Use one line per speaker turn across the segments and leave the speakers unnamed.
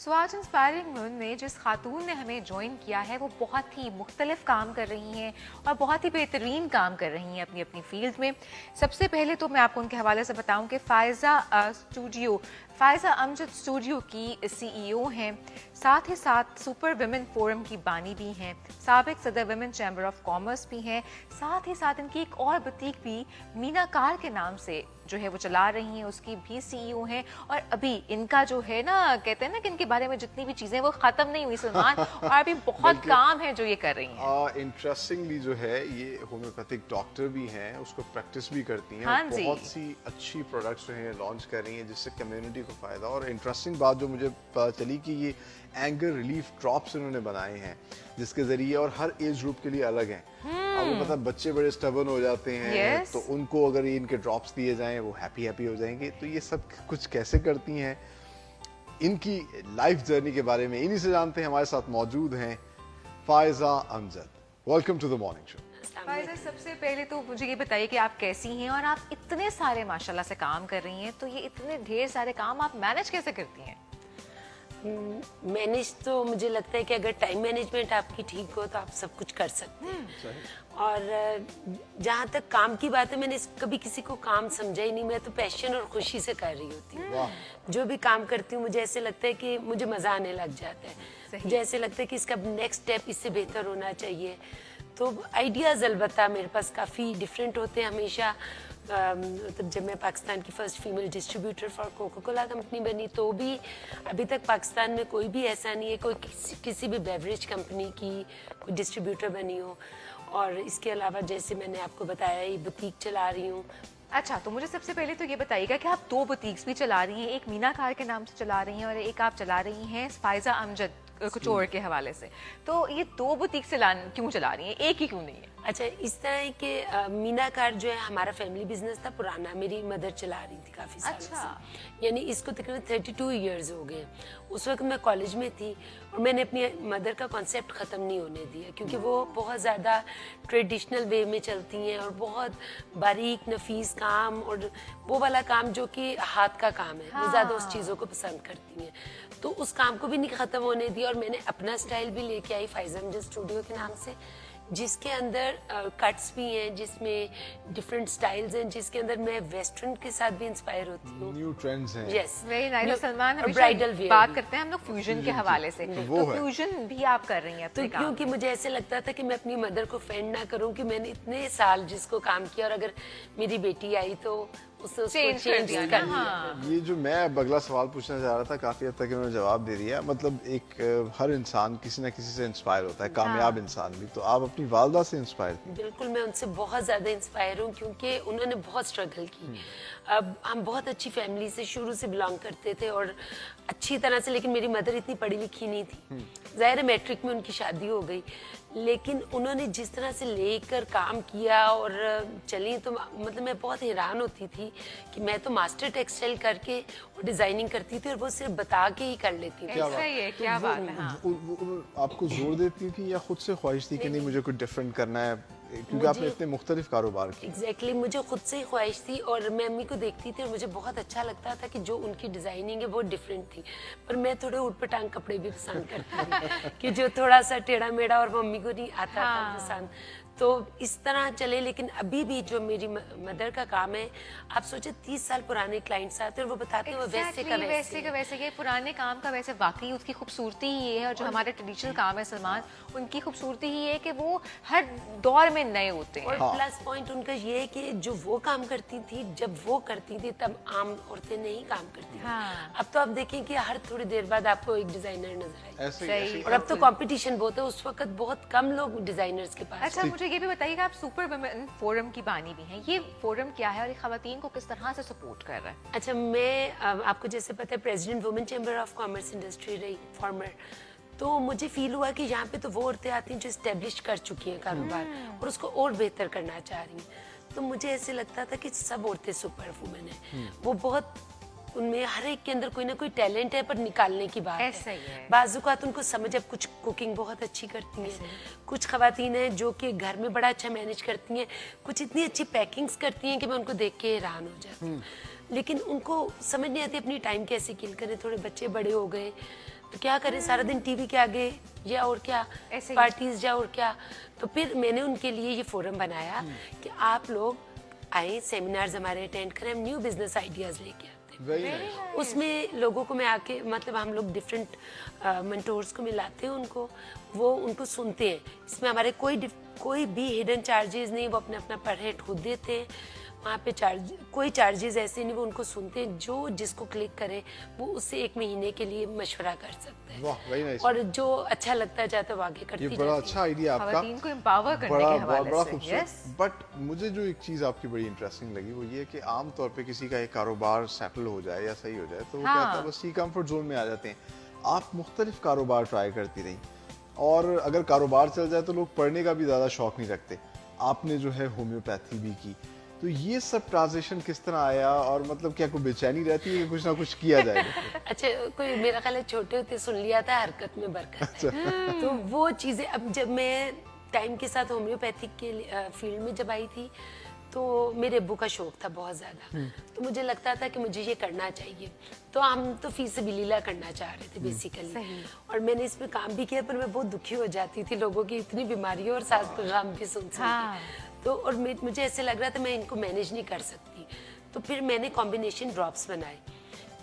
सो आज inspiring women में जिस खातून ने हमें ज्वाइन किया है वो बहुत ही मुख्तलिफ काम कर रही हैं और बहुत ही बेहतरीन काम कर रही हैं अपनी अपनी फील्ड में। सबसे पहले तो मैं आपको उनके हवाले से बताऊं कि फ़ायज़ा अमजद स्टूडियो की CEO हैं, साथ ही साथ सुपर वुमेन फोरम की बानी भी हैं, साबिक सदर वुमेन चैम्बर ऑफ कॉमर्स भी हैं, साथ ही साथ इनकी एक और बुटीक भी मीना कार के नाम से जो है वो चला रही हैं, उसकी भी CEO हैं। और अभी इनका जो है ना, कहते हैं ना कि इनके बारे में जितनी भी चीज़ें वो ख़त्म नहीं हुई सलमान, और अभी बहुत काम है जो ये कर रही हैं।
इंटरेस्टिंगली जो है ये होम्योपैथिक डॉक्टर भी हैं, उसको प्रैक्टिस भी करती हैं,
हाँ
और बहुत सी अच्छी प्रोडक्ट्स जो हैं लॉन्च कर रही हैं जिससे कम्युनिटी को फ़ायदा। और इंटरेस्टिंग बात जो मुझे पता चली कि ये एंगर रिलीफ ड्रॉप्स इन्होंने बनाए हैं जिसके ज़रिए, और हर एज ग्रुप के लिए अलग हैं। अब वो पता बच्चे बड़े स्टबर्न हो जाते हैं, तो उनको अगर ये इनके ड्रॉप्स दिए जाएं वो हैप्पी हो जाएंगे। तो ये सब कुछ कैसे करती हैं, इनकी लाइफ जर्नी के बारे में इन्हीं से जानते हैं। हमारे साथ मौजूद हैं Faiza Amjad. Welcome to the morning show.
Faiza, सबसे पहले तो मुझे ये बताइए कि आप कैसी हैं और आप इतने सारे माशाल्लाह से काम कर रही हैं, तो ये इतने ढेर सारे काम आप मैनेज कैसे करती हैं?
मैनेज तो मुझे लगता है कि अगर टाइम मैनेजमेंट आपकी ठीक हो तो आप सब कुछ कर सकते हैं। और जहाँ तक काम की बात है, मैंने कभी किसी को काम समझा ही नहीं। मैं तो पैशन और खुशी से कर रही होती हूँ। जो भी काम करती हूँ मुझे ऐसे लगता है कि मुझे मज़ा आने लग जाता है। मुझे ऐसे लगता है कि इसका नेक्स्ट स्टेप इससे बेहतर होना चाहिए। तो आइडियाज़ अलबत्ता मेरे पास काफ़ी डिफरेंट होते हैं हमेशा। मतलब जब मैं पाकिस्तान की first female distributor for Coca Cola company बनी, तो भी अभी तक पाकिस्तान में कोई भी ऐसा नहीं है कोई किसी भी बेवरेज कंपनी की कोई डिस्ट्रीब्यूटर बनी हो। और इसके अलावा जैसे मैंने आपको बताया, ये बुटीक चला रही हूँ।
अच्छा, तो मुझे सबसे पहले तो ये बताइएगा कि आप 2 बुटीक्स भी चला रही हैं, एक मीना कार के नाम से चला रही हैं और एक आप चला रही हैं फ़ायज़ा अमजद कुचोर के हवाले से। तो ये 2 बुटीक क्यों चला रही हैं, एक ही क्यों नहीं है?
अच्छा, इस तरह है कि मीना कार जो है हमारा फैमिली बिजनेस था पुराना, मेरी मदर चला रही थी काफ़ी सालों से। यानी इसको तकरीबन 32 इयर्स हो गए। उस वक्त मैं कॉलेज में थी और मैंने अपनी मदर का कॉन्सेप्ट ख़त्म नहीं होने दिया, क्योंकि वो बहुत ज़्यादा ट्रेडिशनल वे में चलती हैं और बहुत बारीक नफीस काम और वो वाला काम जो कि हाथ का काम है, वो ज़्यादा उस चीज़ों को पसंद करती हैं। तो उस काम को भी नहीं ख़त्म होने दिया और मैंने अपना स्टाइल भी लेके आई फ़ायज़ा अमजद स्टूडियो के नाम से, जिसके अंदर कट्स भी हैं, जिसमें डिफरेंट स्टाइल्स हैं, जिसके अंदर मैं वेस्टर्न के साथ भी इंस्पायर होती हूँ।
न्यू ट्रेंड्स हैं।
Yes,
very nice. Salman,
bridal where
बात करते हैं हम लोग फ्यूजन के हवाले से,
तो
फ्यूजन भी आप कर रही हैं
तो क्योंकि मुझे ऐसे लगता था कि मैं अपनी मदर को फेंड ना करूं कि मैंने इतने साल जिसको काम किया और अगर मेरी बेटी आई तो उसको चेंज कर दिया।
ये जो मैं अब अगला सवाल पूछना चाह रहा था, काफी हद तक इन्होंने जवाब दे दिया। मतलब एक हर इंसान किसी ना किसी से इंस्पायर होता है, कामयाब इंसान भी। तो आप अपनी वालदा से इंस्पायर थी?
बिल्कुल, मैं उनसे बहुत ज्यादा इंस्पायर हूँ क्योंकि उन्होंने बहुत स्ट्रगल की। अब हम बहुत अच्छी फैमिली से शुरू से बिलोंग करते थे और अच्छी तरह से, लेकिन मेरी मदर इतनी पढ़ी लिखी नहीं थी। ज़ाहिर है मैट्रिक में उनकी शादी हो गई, लेकिन उन्होंने जिस तरह से लेकर काम किया और चली, तो मतलब मैं बहुत हैरान होती थी कि मैं तो मास्टर टेक्सटाइल करके और डिजाइनिंग करती थी और वो सिर्फ बता के ही कर लेती थी।
क्या बात है।
आपको जोर देती थी या खुद से ख्वाहिश थी कि नहीं मुझे कुछ डिफरेंट करना है, क्योंकि आपने इतने मुख्तलिफ कारोबार किए?
एग्जैक्टली, मुझे खुद से ही ख्वाहिश थी और मैं अम्मी को देखती थी और मुझे बहुत अच्छा लगता था कि जो उनकी डिजाइनिंग है वो डिफरेंट थी। पर मैं थोड़े उठ पटांग कपड़े भी पसंद करती थी कि जो थोड़ा सा टेढ़ा मेढ़ा और मम्मी को नहीं आता था पसंद, तो इस तरह चले। लेकिन अभी भी जो मेरी मदर का काम है, आप सोचे 30 साल पुराने क्लाइंट्स आते हैं और वो बताते हैं वो वैसे का वैसे
ये पुराने काम का वैसे वाकई उसकी खूबसूरती ही है। और जो हमारे ट्रेडिशनल काम है सलमान, उनकी खूबसूरती ही है कि वो हर दौर में नए होते हैं।
और प्लस पॉइंट उनका ये है कि जो वो काम करती थी, जब वो करती थी तब आम औरतें नहीं काम करती थी। अब तो आप देखें कि हर थोड़ी देर बाद आपको एक डिजाइनर नजर आए, और अब तो कंपटीशन बहुत है। उस वक्त बहुत कम लोग डिजाइनर्स के पास।
अच्छा, मुझे ये भी बताइएगा, आप सुपर वुमेन फोरम की बानी भी हैं, ये फोरम क्या है और ये खवातीन को किस तरह से सपोर्ट कर रहा है?
अच्छा, मैं आपको जैसे पता है president women chamber of commerce industry रही फॉर्मर, तो मुझे फील हुआ कि यहाँ पे तो वो औरतें आती हैं जो एस्टेब्लिश कर चुकी हैं कारोबार और उसको और बेहतर करना चाह रही हैं। तो मुझे ऐसे लगता था कि सब औरतें सुपर वुमेन हैं। वो बहुत, उनमें हर एक के अंदर कोई ना कोई टैलेंट है, पर निकालने की बात है। बाज़ुकात उनको समझ, अब कुछ कुकिंग बहुत अच्छी करती हैं, कुछ खवातीन हैं जो कि घर में बड़ा अच्छा मैनेज करती हैं, कुछ इतनी अच्छी पैकिंग्स करती हैं कि मैं उनको देख के हैरान हो जाती हूँ। लेकिन उनको समझ नहीं आती अपनी टाइम कैसे किल करें। थोड़े बच्चे बड़े हो गए तो क्या करें, सारा दिन टीवी के आगे या और क्या,
ऐसे ही।
पार्टीज या और क्या। तो फिर मैंने उनके लिए ये फोरम बनाया कि आप लोग आए, सेमिनार्स हमारे अटेंड करें, हम न्यू बिजनेस आइडियाज लेके आते हैं।
Very nice.
उसमें लोगों को मैं आके, मतलब हम लोग डिफरेंट मेंटोर्स को मिलाते हैं उनको, वो उनको सुनते हैं। इसमें हमारे कोई भी हिडन चार्जेस नहीं, वो अपना अपना पर हेड खुद देते हैं। वहाँ पे कोई चार्जेस ऐसे नहीं, वो उनको सुनते हैं। जो जिसको क्लिक करे वो उससे 1 महीने के लिए मशवरा कर सकते हैं।
वाह, वेरी नाइस।
और जो अच्छा लगता जाता है वो आगे करती
ये
जाती
बड़ा
है।
अच्छा आइडिया आपका,
खवातीन को empower करने
बड़ा
के हवाले
बड़ा
से,
खूबसूरत।
yes।
बट मुझे जो एक चीज़ आपकी बड़ी इंटरेस्टिंग लगी वो ये है कि आम तौर पे किसी का एक कारोबार सेटल हो जाए या सही हो जाए तो वो
हाँ।
कहता है बस ये कंफर्ट जोन में आ जाते हैं। आप मुख्तलिफ कारोबार ट्राई करती रही, और अगर कारोबार चल जाए तो लोग पढ़ने का भी ज़्यादा शौक नहीं रखते। आपने जो है होम्योपैथी भी की, तो ये सब ट्रांजिशन किस तरह आया, और मतलब क्या कोई बेचैनी रहती है कि कुछ ना कुछ किया जाए?
अच्छा, कोई मेरा ख्याल है छोटे होते सुन लिया था हरकत में बरकत है। तो वो चीज़ें, अब जब मैं टाइम के साथ होम्योपैथिक के फील्ड में जब आई थी तो मेरे अब्बू का शौक था बहुत ज़्यादा। तो मुझे लगता था कि मुझे ये करना चाहिए। तो हम तो फीसबिलिल्लाह करना चाह रहे थे बेसिकली, और मैंने इसमें काम भी किया, पर मैं बहुत दुखी हो जाती थी लोगों की इतनी बीमारियों और साथ पैगाम भी सुन
हाँ।
के। तो और मुझे ऐसे लग रहा था मैं इनको मैनेज नहीं कर सकती। तो फिर मैंने कॉम्बिनेशन ड्रॉप्स बनाए,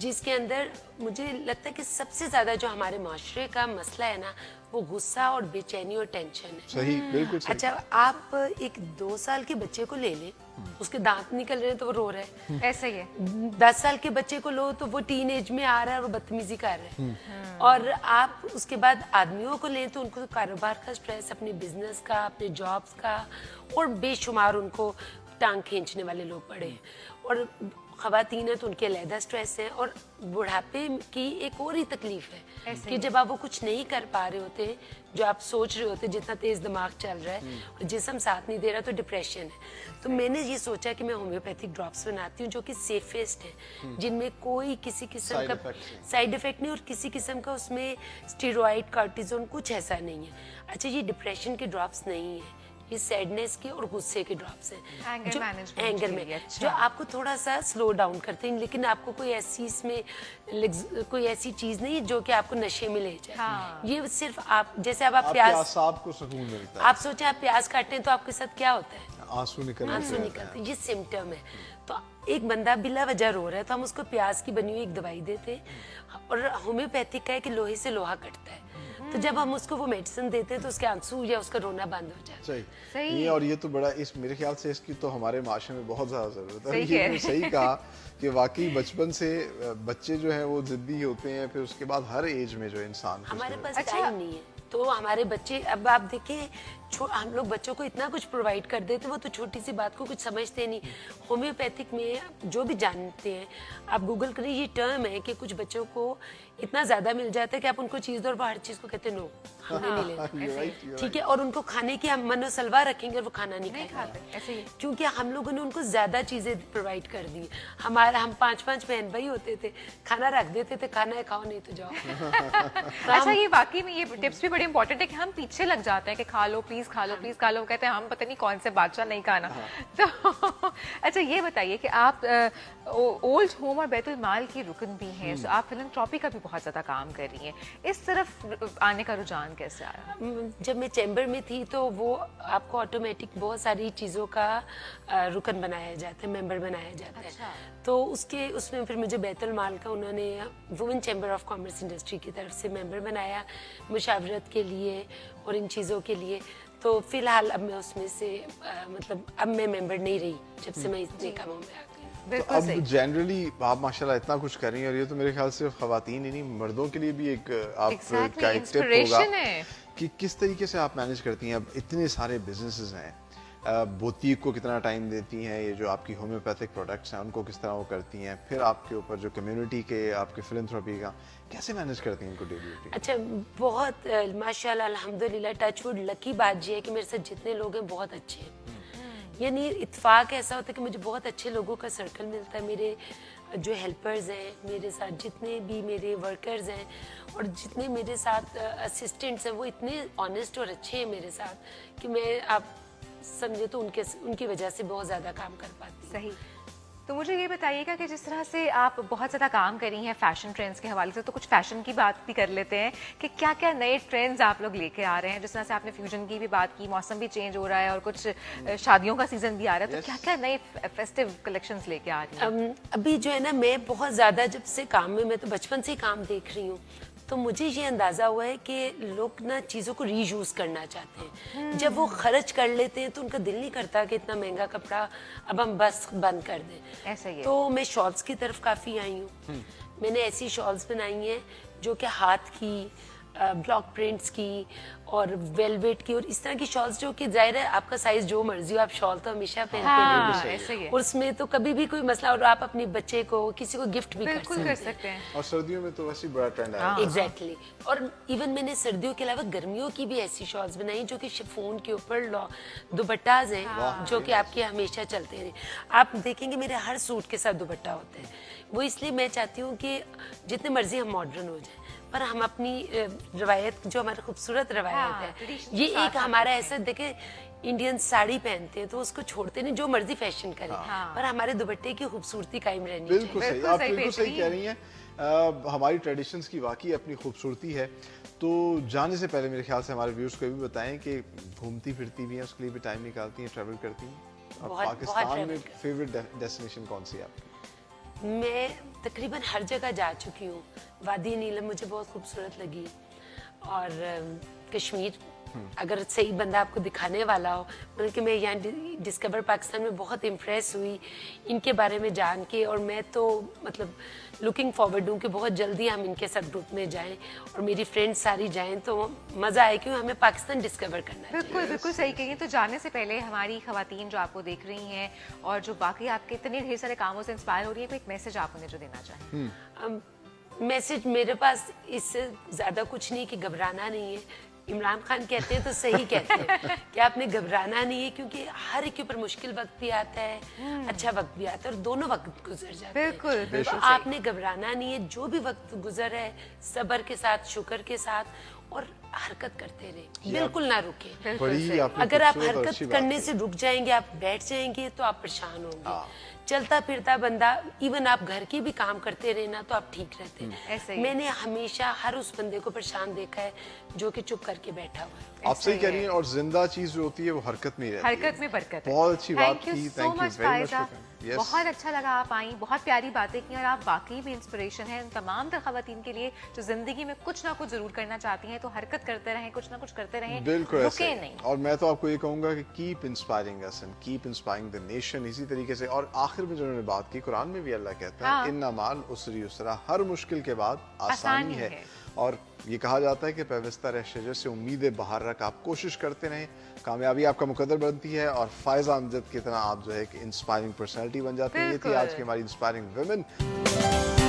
जिसके अंदर मुझे लगता है कि सबसे ज़्यादा जो हमारे माशरे का मसला है ना, वो गुस्सा और बेचैनी और टेंशन है।
सही, बिल्कुल सही।
अच्छा, आप एक 2 साल के बच्चे को ले लें, उसके दांत निकल रहे हैं तो वो रो रहा है।
ऐसे ही है।
10 साल के बच्चे को लो तो वो टीन एज में आ रहा है और वो बदतमीजी कर रहा है। और आप उसके बाद आदमियों को लें तो उनको तो कारोबार का स्ट्रेस, अपने बिजनेस का, अपने जॉब्स का, और बेशुमार उनको टांग खींचने वाले लोग पड़े हैं। और खवातीन है तो उनके अलहदा स्ट्रेस है। और बुढ़ापे की एक और ही तकलीफ है कि जब आप वो कुछ नहीं कर पा रहे होते, जो आप सोच रहे होते, जितना तेज दिमाग चल रहा है और जिस्म साथ नहीं दे रहा, तो डिप्रेशन है। तो मैंने ये सोचा कि मैं होम्योपैथिक ड्रॉप्स बनाती हूँ जो कि सेफेस्ट है, जिनमें कोई किसी किस्म का साइड इफेक्ट नहीं, और किसी किस्म का उसमें स्टेरॉइड, कार्टिजोन कुछ ऐसा नहीं है। अच्छा, ये डिप्रेशन के ड्रॉप्स नहीं है, ये सैडनेस के और गुस्से के ड्रॉप्स हैं,
एंगर
जो
मैनेजमेंट
एंगर
के
में
लिए, अच्छा।
जो आपको थोड़ा सा स्लो डाउन करते हैं। लेकिन आपको कोई ऐसी इसमें कोई ऐसी चीज नहीं है जो कि आपको नशे में ले जाए।
हाँ।
ये सिर्फ आप, जैसे अब आप
आपके
प्याज,
आसाब को सुकून मिलता है।
आप सोचें आप प्याज काटते हैं तो आपके साथ क्या होता है?
आंसू निकल
आंसू निकलते हैं, ये सिम्टम है। तो एक बंदा बिला वजह रो रहा है तो हम उसको प्याज की बनी हुई एक दवाई देते हैं। और होम्योपैथिक का है कि लोहे से लोहा कटता है, तो जब हम उसको वो मेडिसिन देते हैं तो उसके आंसू या उसका रोना बंद हो जाता है।
सही। ये और ये तो बड़ा, इस मेरे ख्याल से इसकी तो हमारे माशरे में बहुत ज्यादा जरूरत है।
सही
ये
है।
तो सही कहा कि वाकई बचपन से बच्चे जो हैं वो जिद्दी होते हैं, फिर उसके बाद हर एज में जो इंसान
हमारे पास
अच्छा।
टाइम नहीं है, तो हमारे बच्चे, अब आप देखिए, हम लोग बच्चों को इतना कुछ प्रोवाइड कर देते, वो तो छोटी सी बात को कुछ समझते नहीं। होम्योपैथिक में जो भी जानते हैं, आप गूगल करिए, ये टर्म है कि कुछ बच्चों को इतना ज्यादा मिल जाता है कि आप उनको चीज दो और वो हर चीज को कहते हैं नो, हमने नहीं लेना, ठीक है। और उनको खाने की हम मनो सलवा रखेंगे और वो खाना नहीं
खाते, ऐसे ही।
क्योंकि हम लोगों ने उनको ज्यादा चीजें प्रोवाइड कर दी। हम 5 बहन भाई होते थे, खाना रख देते थे, खाना है खाओ नहीं तो जाओ।
अच्छा, ये वाकई में ये टिप्स भी बड़े इंपॉर्टेंट है कि हम पीछे लग जाते हैं कि खा लो प्लीज, खा लो प्लीज, खा लो, कहते हैं हम पता नहीं कौन से बादशाह नहीं खाना। तो अच्छा, ये बताइए कि आप ओल्ड होम और बैतुल माल की रुकन भी हैं, तो आप फिलैंथ्रोपी का भी बहुत ज्यादा काम कर रही हैं, इस तरफ आने का रुझान कैसे आया?
जब मैं चैम्बर में थी तो वो आपको ऑटोमेटिक बहुत सारी चीज़ों का रुकन बनाया जाता है, मेंबर बनाया जाता है।
अच्छा।
तो उसमें फिर मुझे बैतुल माल का उन्होंने women chamber of commerce industry की तरफ से मेंबर बनाया, मुशावरत के लिए और इन चीज़ों के लिए। तो फिलहाल अब मैं उसमें से मतलब अब मैं मेंबर नहीं रही जब से मैं इतने कामों में आ गई।
तो अब जनरली आप माशाल्लाह इतना कुछ कर रही हैं, और ये तो मेरे ख्याल से खवातीन ही नहीं, मर्दों के लिए भी एक आपका एक टिप होगा
इंस्पिरेशन है
कि किस तरीके से आप मैनेज करती हैं। अब इतने सारे बिजनेसेस हैं, बुटीक को कितना टाइम देती हैं, ये जो आपकी होम्योपैथिक प्रोडक्ट्स हैं उनको किस तरह वो करती हैं, फिर आपके ऊपर जो कम्युनिटी के आपके फिलैंथ्रोपी का कैसे मैनेज करती हैं इनको डेली रूटीन?
अच्छा, बहुत माशाल्लाह अल्हम्दुलिल्लाह, टचवुड, लकी बात ये है कि मेरे साथ जितने लोग हैं बहुत अच्छे हैं। यानी इत्तेफाक ऐसा होता है कि मुझे बहुत अच्छे लोगों का सर्कल मिलता है। मेरे जो हेल्पर्स हैं, मेरे साथ जितने भी मेरे वर्कर्स हैं और जितने मेरे साथ असिस्टेंट्स हैं, वो इतने ऑनेस्ट और अच्छे हैं मेरे साथ कि मैं, आप समझे तो उनकी वजह से बहुत ज़्यादा काम कर पाती हूँ।
सही। तो मुझे ये बताइएगा कि जिस तरह से आप बहुत ज़्यादा काम करी हैं फैशन ट्रेंड्स के हवाले से, तो कुछ फैशन की बात भी कर लेते हैं कि क्या क्या नए ट्रेंड्स आप लोग लेके आ रहे हैं। जिस तरह से आपने फ्यूजन की भी बात की, मौसम भी चेंज हो रहा है और कुछ शादियों का सीजन भी आ रहा है, तो क्या क्या नए फेस्टिव कलेक्शंस लेके आ रही हैं?
अभी जो है ना, मैं बहुत ज़्यादा जब से काम में, मैं तो बचपन से ही काम देख रही हूँ, तो मुझे ये अंदाज़ा हुआ है कि लोग ना चीज़ों को रीयूज करना चाहते हैं। जब वो खर्च कर लेते हैं तो उनका दिल नहीं करता कि इतना महंगा कपड़ा अब हम बस बंद कर दें।
ऐसा ही है।
तो मैं शॉल्स की तरफ काफ़ी आई हूँ। मैंने ऐसी शॉल्स बनाई हैं जो कि हाथ की, ब्लॉक प्रिंट्स की और वेलवेट की, और इस तरह की शॉल्स जो कि जाहिर है आपका साइज जो मर्जी हो, आप शॉल तो हमेशा पहनते
हाँ,
रहेंगे।
ऐसे ही है।
और उसमें तो कभी भी कोई मसला, और आप अपने बच्चे को, किसी को गिफ्ट भी
बिल्कुल कर सकते हैं।
और सर्दियों में तो वैसे ही बड़ा ट्रेंड है।
एग्जैक्टली। और इवन मैंने सर्दियों के अलावा गर्मियों की भी ऐसी शॉल्स बनाई जो कि शिफॉन के ऊपर दुपट्टाज हैं, जो कि आपके हमेशा चलते रहे। आप देखेंगे मेरे हर सूट के साथ दुपट्टा होता है। वो इसलिए मैं चाहती हूँ कि जितने मर्जी हम मॉडर्न हो जाए, पर हम अपनी रवायत, जो हमारी खूबसूरत रवायत है,
tradition
ये
के साथ
एक हमारा ऐसा, देखे इंडियन साड़ी पहनते हैं तो उसको छोड़ते नहीं, जो मर्जी फैशन करें, पर हमारे दुपट्टे की खूबसूरती कायम रहनी चाहिए।
बिल्कुल सही,
बिल्कुल
आप
सही,
बिल्कुल सही
बेहतरीन।
कह रही हैं। हमारी ट्रेडिशंस की वाकई अपनी खूबसूरती है। तो जाने से पहले मेरे ख्याल से हमारे व्यूअर्स को ये भी बताएं कि घूमती फिरती भी हैं, उसके लिए भी टाइम निकालती हैं, ट्रैवल करती हैं। और
बहुत
पाकिस्तान
travel
में
करती
फेवरेट डेस्टिनेशन कौन सी है आपकी?
मैं तकरीबन हर जगह जा चुकी हूँ। वादी नीलम मुझे बहुत खूबसूरत लगी, और कश्मीर, अगर सही बंदा आपको दिखाने वाला हो, मतलब कि मैं यहाँ डिस्कवर पाकिस्तान में बहुत इम्प्रेस हुई इनके बारे में जान के, और मैं तो मतलब लुकिंग फॉरवर्ड हूँ कि बहुत जल्दी हम इनके साथ ग्रुप में जाएं और मेरी फ्रेंड्स सारी जाएं, तो मज़ा आए, क्योंकि हमें पाकिस्तान डिस्कवर करना है।
बिल्कुल बिल्कुल सही कहिए। तो जाने से पहले हमारी खवातीन जो आपको देख रही हैं और जो बाकी आपके इतने ढेर सारे कामों से इंस्पायर हो रही है, कोई एक मैसेज आप उन्हें जो देना चाहें?
मैसेज मेरे पास इससे ज़्यादा कुछ नहीं कि घबराना नहीं है। इमरान खान कहते हैं तो सही कहते हैं कि आपने घबराना नहीं है, क्योंकि हर एक के ऊपर मुश्किल वक्त भी आता है, अच्छा वक्त भी आता है, और दोनों वक्त गुजर जाते हैं।
बिल्कुल,
तो
बिल्कुल
आपने घबराना नहीं है, जो भी वक्त गुजर है सब्र के साथ, शुक्र के साथ, और हरकत करते रहे, बिल्कुल ना रुके।
बड़ी आपने
अगर आप
खूबसूरत और
हरकत
अच्छी बात
करने
की।
से रुक जाएंगे, आप बैठ जाएंगे, तो आप परेशान होंगे। चलता फिरता बंदा, इवन आप घर के भी काम करते रहे ना, तो आप ठीक रहते
ऐसे
हैं।
ही।
मैंने हमेशा हर उस बंदे को परेशान देखा है जो कि चुप करके बैठा हुआ है।
आप सही कह रही हैं। और जिंदा चीज जो होती है वो हरकत में ही रहती है।
हरकत में बरकत है।
बहुत अच्छी बात
Thank you
की।
so
thank you
much,
very much
Faiza.
For yes.
बहुत अच्छा लगा आप आई, बहुत प्यारी बातें की, और आप वाकई में इंस्पिरेशन है उन तमाम तर खवातीन के लिए जो जिंदगी में कुछ ना कुछ जरूर करना चाहती हैं। तो हरकत करते रहें, कुछ ना कुछ करते रहें,
बिल्कुल
रुके
ऐसे।
नहीं।
और मैं तो आपको ये कहूंगा कि keep inspiring us and keep inspiring the nation. इसी तरीके से, और आखिर में जो उन्होंने बात की, कुरान में भी अल्लाह कहता है,
हाँ।
इन्ना माल उसरी युसरा, हर मुश्किल के बाद आसानी
आसानी
है।
है।
और ये कहा जाता है कि पैवस्ता रह शजर से उम्मीदें बाहर रख। आप कोशिश करते रहें, कामयाबी आपका मुकद्दर बनती है, और फायजा अमजद की तरह आप जो है कि इंस्पायरिंग पर्सनैलिटी बन जाते हैं। ये थी
बिल्कुल।
आज की हमारी इंस्पायरिंग वुमेन।